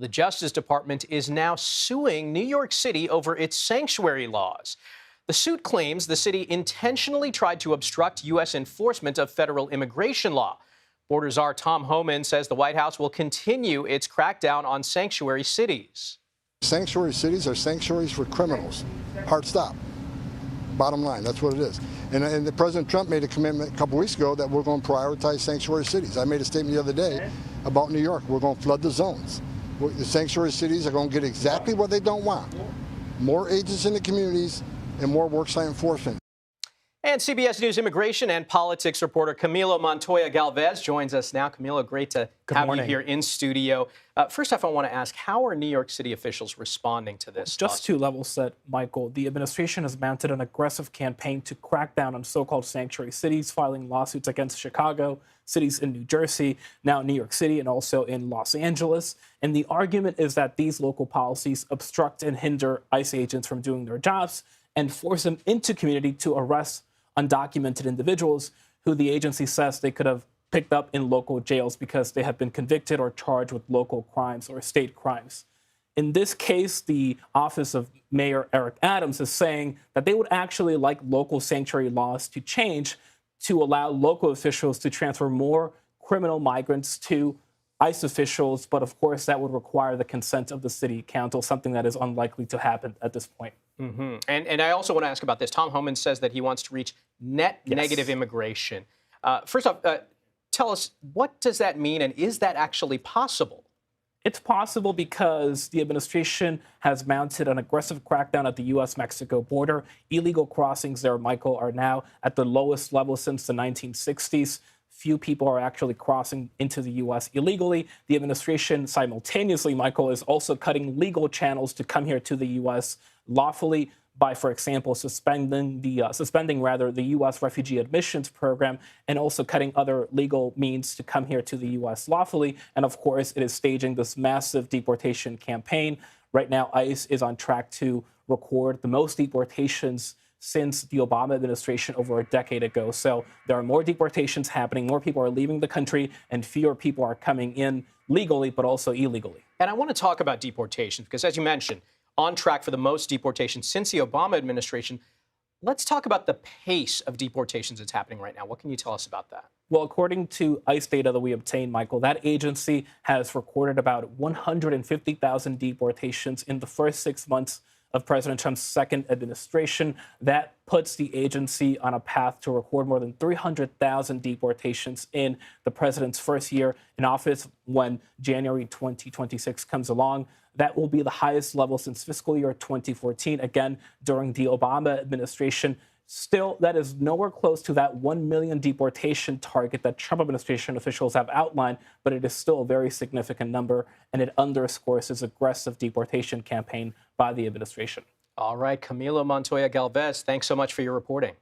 The Justice Department is now suing New York City over its sanctuary laws. The suit claims the city intentionally tried to obstruct U.S. enforcement of federal immigration law. Border czar Tom Homan says the White House will continue its crackdown on sanctuary cities. Sanctuary cities are sanctuaries for criminals. Hard stop. Bottom line, that's what it is. And President Trump made a commitment a couple weeks ago that we're going to prioritize sanctuary cities. I made a statement the other day about New York. We're going to flood the zones. The sanctuary cities are going to get exactly what they don't want. More agents in the communities and more worksite enforcement. And CBS News immigration and politics reporter Camilo Montoya-Galvez joins us now. Camilo, great to have you here in studio. First off, I want to ask, how are New York City officials responding to this? Just to level set, Michael, the administration has mounted an aggressive campaign to crack down on so-called sanctuary cities, filing lawsuits against Chicago, cities in New Jersey, now New York City, and also in Los Angeles. And the argument is that these local policies obstruct and hinder ICE agents from doing their jobs and force them into community to arrest undocumented individuals who the agency says they could have picked up in local jails because they have been convicted or charged with local crimes or state crimes. In this case, the office of Mayor Eric Adams is saying that they would actually like local sanctuary laws to change to allow local officials to transfer more criminal migrants to ICE officials, but of course that would require the consent of the city council, something that is unlikely to happen at this point. Mm-hmm. And I also want to ask about this. Tom Homan says that he wants to reach net negative immigration. First off, tell us, what does that mean, and is that actually possible? It's possible because the administration has mounted an aggressive crackdown at the U.S.-Mexico border. Illegal crossings there, Michael, are now at the lowest level since the 1960s. Few people are actually crossing into the U.S. illegally. The administration simultaneously, Michael, is also cutting legal channels to come here to the U.S. lawfully by, for example, suspending the U.S. refugee admissions program, and also cutting other legal means to come here to the U.S. lawfully. And of course, it is staging this massive deportation campaign. Right now, ICE is on track to record the most deportations since the Obama administration over a decade ago. So there are more deportations happening, more people are leaving the country, and fewer people are coming in legally, but also illegally. And I want to talk about deportations because, as you mentioned, on track for the most deportations since the Obama administration. Let's talk about the pace of deportations that's happening right now. What can you tell us about that? Well, according to ICE data that we obtained, Michael, that agency has recorded about 150,000 deportations in the first 6 months of President Trump's second administration. That puts the agency on a path to record more than 300,000 deportations in the president's first year in office when January 2026 comes along. That will be the highest level since fiscal year 2014, again, during the Obama administration. Still, that is nowhere close to that 1 million deportation target that Trump administration officials have outlined, but it is still a very significant number, and it underscores his aggressive deportation campaign by the administration. All right, Camilo Montoya-Galvez, thanks so much for your reporting.